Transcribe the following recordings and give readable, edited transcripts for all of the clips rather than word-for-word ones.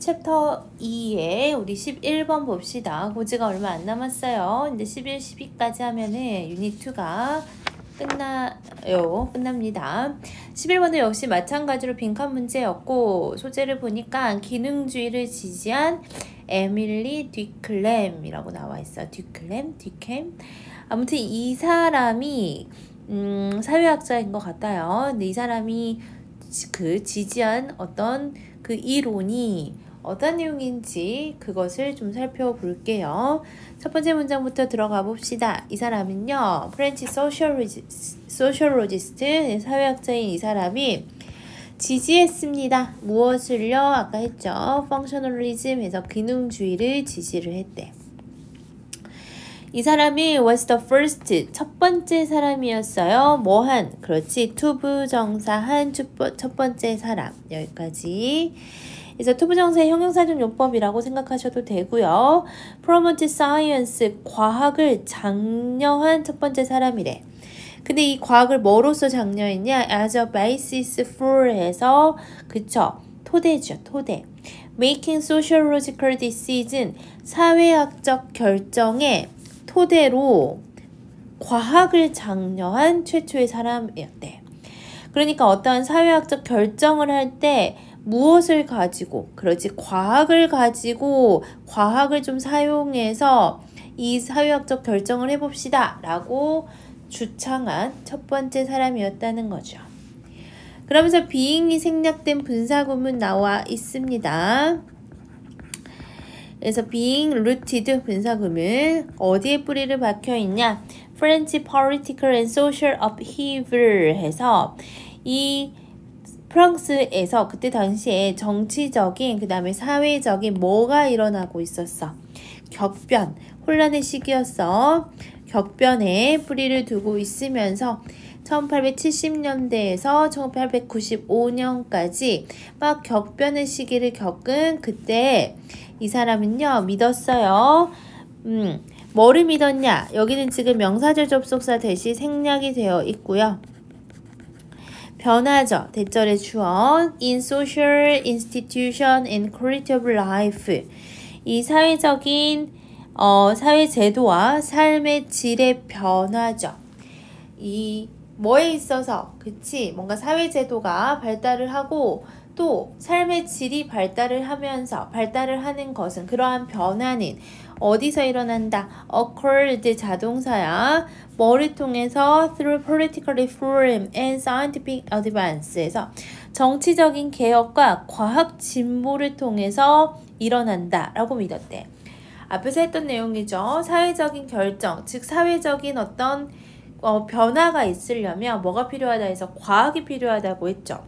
챕터 2에 우리 11번 봅시다. 고지가 얼마 안 남았어요. 이제 11, 12까지 하면은 유닛 2가 끝납니다. 11번도 역시 마찬가지로 빈칸 문제였고, 소재를 보니까 기능주의를 지지한 에밀리 뒤클램이라고 나와 있어요. 뒤캠. 아무튼 이 사람이 사회학자인 것 같아요. 근데 이 사람이 그 지지한 어떤 그 이론이 어떤 내용인지 그것을 좀 살펴볼게요. 첫 번째 문장부터 들어가 봅시다. 이 사람은요, 프렌치 소셜로지스트, 사회학자인 이 사람이 지지했습니다. 무엇을요? 아까 했죠. 펑셔널리즘에서 기능주의를 지지를 했대. 이 사람이 was the first, 첫 번째 사람이었어요. 뭐한? 그렇지. 투부정사한 첫 번째 사람. 여기까지. 그래서 투부정사의 형용사적 용법이라고 생각하셔도 되고요. promote science, 과학을 장려한 첫 번째 사람이래. 근데 이 과학을 뭐로서 장려했냐? as a basis for 해서, 그쵸. 토대죠. 토대. making sociological decision, 사회학적 결정에 토대로 과학을 장려한 최초의 사람이었대. 그러니까 어떠한 사회학적 결정을 할 때 무엇을 가지고, 그렇지, 과학을 가지고 과학을 좀 사용해서 이 사회학적 결정을 해봅시다 라고 주창한 첫 번째 사람이었다는 거죠. 그러면서 being이 생략된 분사구문 나와 있습니다. 그래서 being rooted 분사구문 어디에 뿌리를 박혀있냐? French political and social upheaval 해서 이 프랑스에서 그때 당시에 정치적인 그 다음에 사회적인 뭐가 일어나고 있었어? 격변, 혼란의 시기였어. 격변에 뿌리를 두고 있으면서 1870년대에서 1895년까지 막 격변의 시기를 겪은 그때 이 사람은요, 믿었어요. 뭐를 믿었냐? 여기는 지금 명사절 접속사 대시 생략이 되어 있고요. 변화죠. 대절의 주어. in social institution and quality of life. 이 사회적인 사회 제도와 삶의 질의 변화죠. 이 뭐에 있어서, 그치? 뭔가 사회 제도가 발달을 하고 또 삶의 질이 발달을 하는 것은, 그러한 변화는 어디서 일어난다? occurred 자동사야. 뭐를 통해서? through political reform and scientific advance에서 정치적인 개혁과 과학 진보를 통해서 일어난다 라고 믿었대. 앞에서 했던 내용이죠. 사회적인 결정, 즉 사회적인 어떤 변화가 있으려면 뭐가 필요하다 해서 과학이 필요하다고 했죠.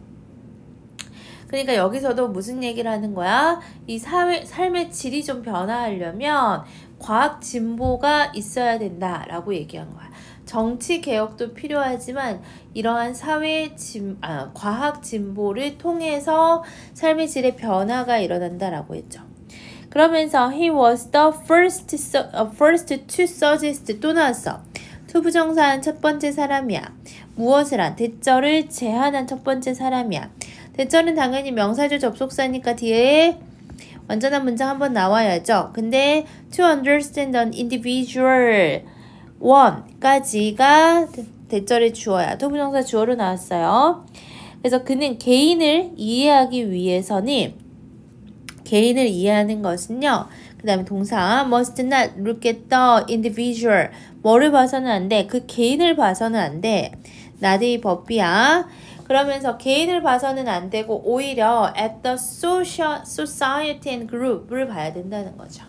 그러니까 여기서도 무슨 얘기를 하는 거야? 이 삶의 질이 좀 변화하려면 과학 진보가 있어야 된다라고 얘기한 거야. 정치 개혁도 필요하지만 이러한 과학 진보를 통해서 삶의 질의 변화가 일어난다라고 했죠. 그러면서 he was the first to suggest, 또 나왔어. 투부정사한 첫 번째 사람이야. 무엇을 한? 대절을 제한한 첫 번째 사람이야. 대절은 당연히 명사절 접속사니까 뒤에 완전한 문장 한번 나와야죠. 근데 to understand an individual one까지가 대절의 주어야. 투부정사 주어로 나왔어요. 그래서 그는 개인을 이해하기 위해서는, 개인을 이해하는 것은요, 그 다음에 동사 must not look at the individual, 뭐를 봐서는 안 돼? 그 개인을 봐서는 안 돼. 나데이 법비야. 그러면서 개인을 봐서는 안 되고 오히려 at the society and group을 봐야 된다는 거죠.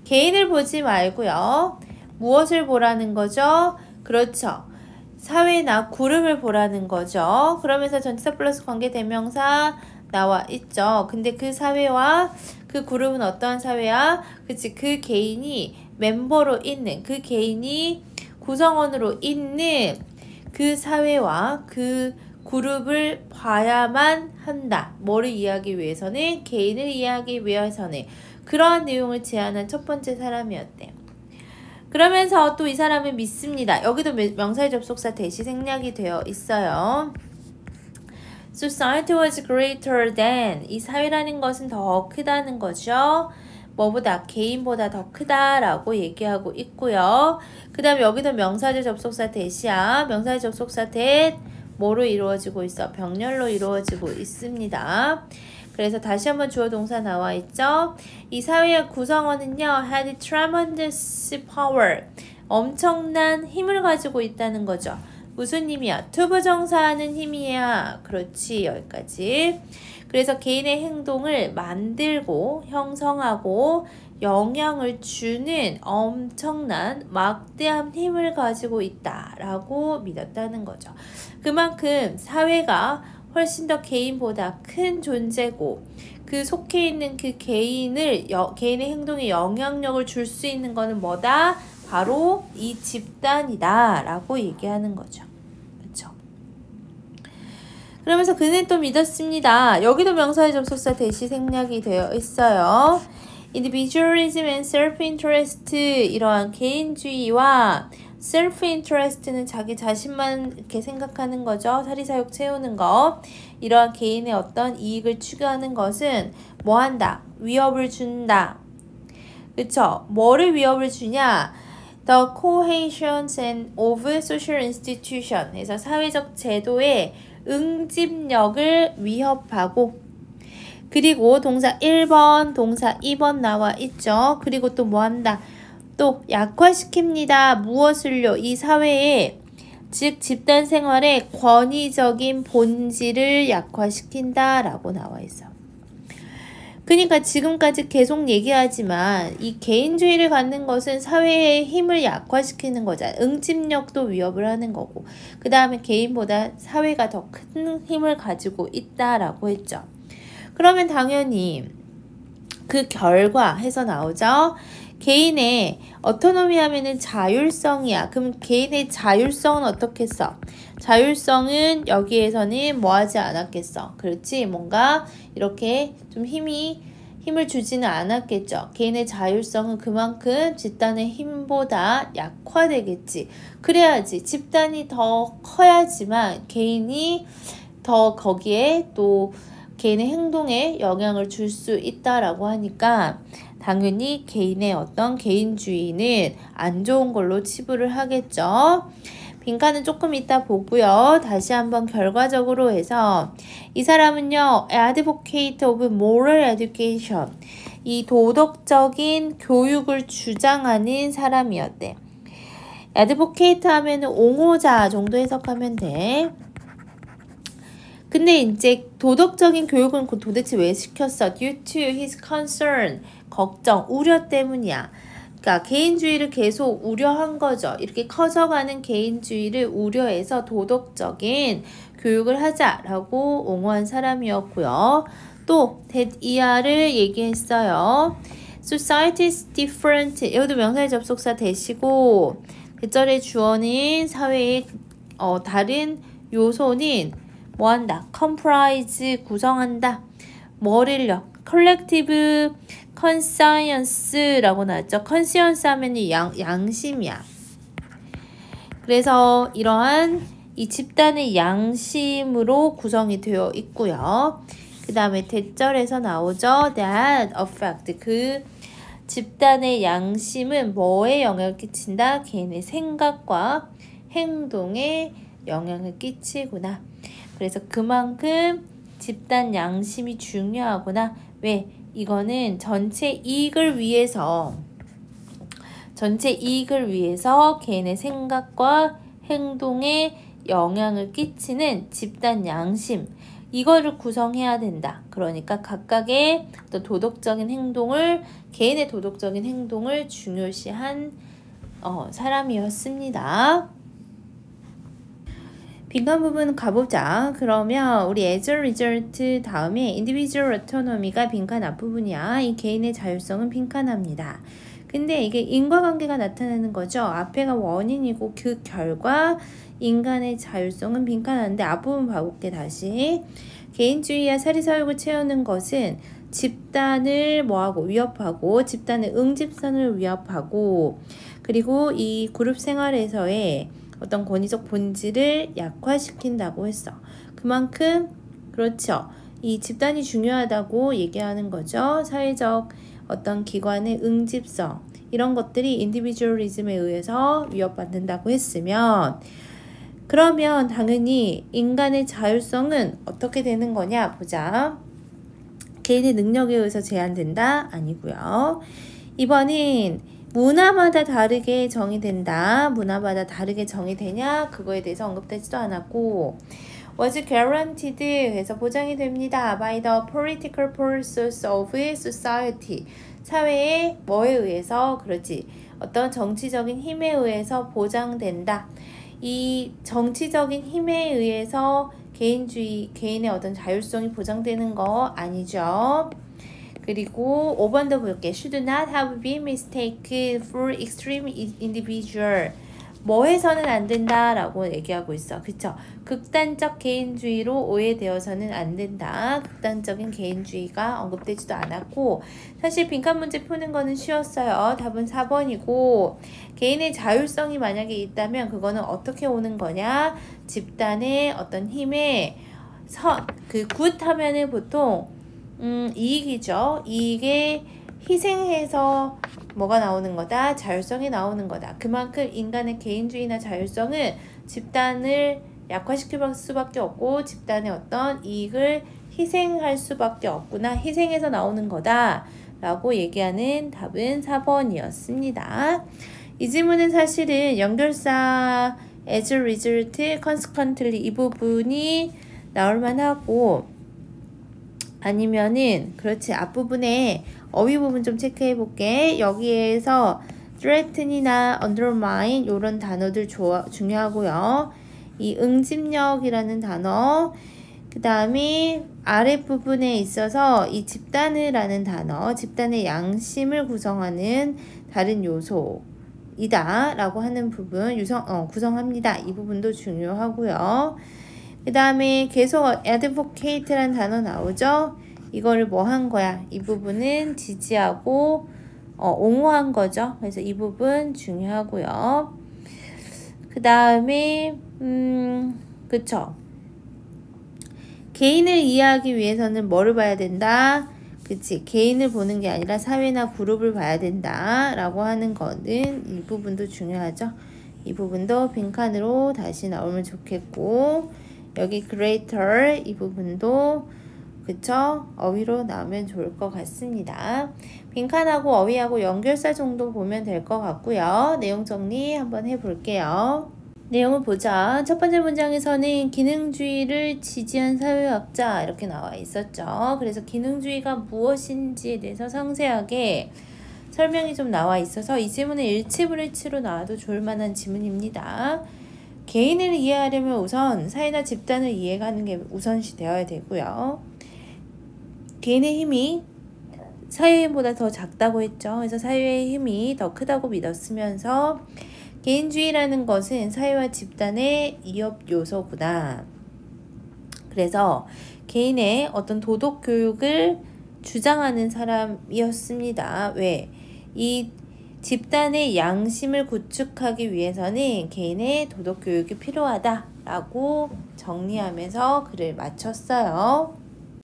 개인을 보지 말고요. 무엇을 보라는 거죠? 그렇죠. 사회나 그룹을 보라는 거죠. 그러면서 전치사 플러스 관계대명사 나와 있죠. 근데 그 사회와 그 그룹은 어떠한 사회야? 그치, 그 개인이 멤버로 있는, 그 개인이 구성원으로 있는 그 사회와 그 그룹을 봐야만 한다. 뭐를 이해하기 위해서는? 개인을 이해하기 위해서는. 그러한 내용을 제안한 첫 번째 사람이었대. 그러면서 또 이 사람을 믿습니다. 여기도 명사의 접속사 대시 생략이 되어 있어요. Society was greater than. 이 사회라는 것은 더 크다는 거죠. 뭐보다? 개인보다 더 크다라고 얘기하고 있고요. 그 다음 여기도 명사절 접속사 대시야. 명사절 접속사 대 뭐로 이루어지고 있어? 병렬로 이루어지고 있습니다. 그래서 다시 한번 주어 동사 나와 있죠. 이 사회의 구성원은요, had tremendous power. 엄청난 힘을 가지고 있다는 거죠. 무슨 힘이야? 투부정사하는 힘이야. 그렇지, 여기까지. 그래서 개인의 행동을 만들고 형성하고 영향을 주는 엄청난 막대한 힘을 가지고 있다라고 믿었다는 거죠. 그만큼 사회가 훨씬 더 개인보다 큰 존재고 그 속해 있는 그 개인의 행동에 영향력을 줄 수 있는 거는 뭐다? 바로 이 집단이다 라고 얘기하는 거죠. 그렇죠? 그러면서 그는 또 믿었습니다. 여기도 명사의 접속사 대시 생략이 되어 있어요. Individualism and self-interest, 이러한 개인주의와 self-interest는 자기 자신만 이렇게 생각하는 거죠. 사리사욕 채우는 거. 이러한 개인의 어떤 이익을 추구하는 것은 뭐 한다? 위협을 준다. 그쵸? 뭐를 위협을 주냐? The cohesion of social institution. 그래서 사회적 제도의 응집력을 위협하고, 그리고 동사 1번, 동사 2번 나와 있죠. 그리고 또 뭐 한다? 또 약화시킵니다. 무엇을요? 이 사회의, 즉 집단 생활의 권위적인 본질을 약화시킨다 라고 나와 있어. 그러니까 지금까지 계속 얘기하지만 이 개인주의를 갖는 것은 사회의 힘을 약화시키는 거잖아. 응집력도 위협을 하는 거고, 그 다음에 개인보다 사회가 더 큰 힘을 가지고 있다라고 했죠. 그러면 당연히 그 결과 해서 나오죠. 개인의 어토노미 하면은 자율성이야. 그럼 개인의 자율성은 어떻게 써? 자율성은 여기에서는 뭐 하지 않았겠어? 그렇지? 뭔가 이렇게 좀 힘을 주지는 않았겠죠. 개인의 자율성은 그만큼 집단의 힘보다 약화되겠지. 그래야지 집단이 더 커야지만 개인이 더 거기에 또 개인의 행동에 영향을 줄 수 있다라고 하니까 당연히 개인의 어떤 개인주의는 안 좋은 걸로 치부를 하겠죠. 빈칸은 조금 이따 보고요. 다시 한번 결과적으로 해서 이 사람은요, advocate of moral education, 이 도덕적인 교육을 주장하는 사람이었대. advocate 하면 옹호자 정도 해석하면 돼. 근데 이제 도덕적인 교육은 도대체 왜 시켰어? Due to his concern, 걱정, 우려 때문이야. 그러니까 개인주의를 계속 우려한 거죠. 이렇게 커져가는 개인주의를 우려해서 도덕적인 교육을 하자라고 옹호한 사람이었고요. 또 that 이하를 얘기했어요. Society is different. 여기도 명사의 접속사 대시고 대절의 주어는 사회의 다른 요소는 뭐한다? comprise 구성한다. 뭐를요? collective conscience라고 나왔죠. conscience 하면 양심이야. 그래서 이러한 이 집단의 양심으로 구성이 되어 있고요. 그 다음에 대절에서 나오죠. that affect, 그 집단의 양심은 뭐에 영향을 끼친다? 개인의 생각과 행동에 영향을 끼치구나. 그래서 그만큼 집단 양심이 중요하구나. 왜? 이거는 전체 이익을 위해서 개인의 생각과 행동에 영향을 끼치는 집단 양심, 이거를 구성해야 된다. 그러니까 각각의 도덕적인 행동을, 개인의 도덕적인 행동을 중요시한 사람이었습니다. 빈칸 부분 가보자. 그러면 우리 as a result 다음에 individual autonomy가 빈칸 앞부분이야. 이 개인의 자율성은 빈칸합니다. 근데 이게 인과관계가 나타나는 거죠. 앞에가 원인이고 그 결과 인간의 자율성은 빈칸한데 앞부분 봐볼게. 다시 개인주의와 사리사욕을 채우는 것은 집단을 뭐하고 위협하고 집단의 응집선을 위협하고 그리고 이 그룹 생활에서의 어떤 권위적 본질을 약화시킨다고 했어. 그만큼 그렇죠. 이 집단이 중요하다고 얘기하는 거죠. 사회적 어떤 기관의 응집성 이런 것들이 인디비주얼리즘에 의해서 위협받는다고 했으면 그러면 당연히 인간의 자율성은 어떻게 되는 거냐 보자. 개인의 능력에 의해서 제한된다? 아니고요. 2번은 문화마다 다르게 정의된다. 문화마다 다르게 정의되냐? 그거에 대해서 언급되지도 않았고 was guaranteed 해서 보장이 됩니다. by the political forces of society 사회의 뭐에 의해서 그렇지 어떤 정치적인 힘에 의해서 보장된다. 이 정치적인 힘에 의해서 개인의 어떤 자율성이 보장되는 거 아니죠. 그리고 5번도 볼게. Should not have been mistaken for extreme individual. 뭐 해서는 안 된다라고 얘기하고 있어. 그쵸? 극단적 개인주의로 오해되어서는 안 된다. 극단적인 개인주의가 언급되지도 않았고 사실 빈칸 문제 푸는 거는 쉬웠어요. 답은 4번이고 개인의 자율성이 만약에 있다면 그거는 어떻게 오는 거냐? 집단의 어떤 힘에 굿 하면은 보통 이익이죠. 이익에 희생해서 뭐가 나오는 거다? 자율성이 나오는 거다. 그만큼 인간의 개인주의나 자율성은 집단을 약화시킬 수밖에 없고 집단의 어떤 이익을 희생할 수밖에 없구나. 희생해서 나오는 거다. 라고 얘기하는 답은 4번이었습니다. 이 질문은 사실은 연결사 as a result, consequently 이 부분이 나올 만하고 아니면은 그렇지 앞부분에 어휘 부분 좀 체크해 볼게. 여기에서 threaten이나 undermine 이런 단어들 중요하고요. 이 응집력이라는 단어 그 다음에 아랫부분에 있어서 이 집단을 라는 단어 집단의 양심을 구성하는 다른 요소이다 라고 하는 부분 구성합니다. 이 부분도 중요하고요. 그 다음에 계속 advocate라는 단어 나오죠. 이거를 뭐 한 거야? 이 부분은 지지하고 옹호한 거죠. 그래서 이 부분 중요하고요. 그 다음에 그쵸. 개인을 이해하기 위해서는 뭐를 봐야 된다? 그치. 개인을 보는 게 아니라 사회나 그룹을 봐야 된다. 라고 하는 거는 이 부분도 중요하죠. 이 부분도 빈칸으로 다시 나오면 좋겠고 여기 greater 이 부분도 그쵸? 어휘로 나오면 좋을 것 같습니다. 빈칸하고 어휘하고 연결사 정도 보면 될 것 같고요. 내용 정리 한번 해볼게요. 내용을 보자. 첫 번째 문장에서는 기능주의를 지지한 사회학자 이렇게 나와 있었죠. 그래서 기능주의가 무엇인지에 대해서 상세하게 설명이 좀 나와 있어서 이 질문은 일치불일치로 나와도 좋을 만한 지문입니다. 개인을 이해하려면 우선 사회나 집단을 이해하는 게 우선시 되어야 되고요. 개인의 힘이 사회의 힘보다 더 작다고 했죠. 그래서 사회의 힘이 더 크다고 믿었으면서 개인주의라는 것은 사회와 집단의 이협 요소구나. 그래서 개인의 어떤 도덕 교육을 주장하는 사람이었습니다. 왜? 이 집단의 양심을 구축하기 위해서는 개인의 도덕 교육이 필요하다라고 정리하면서 글을 마쳤어요.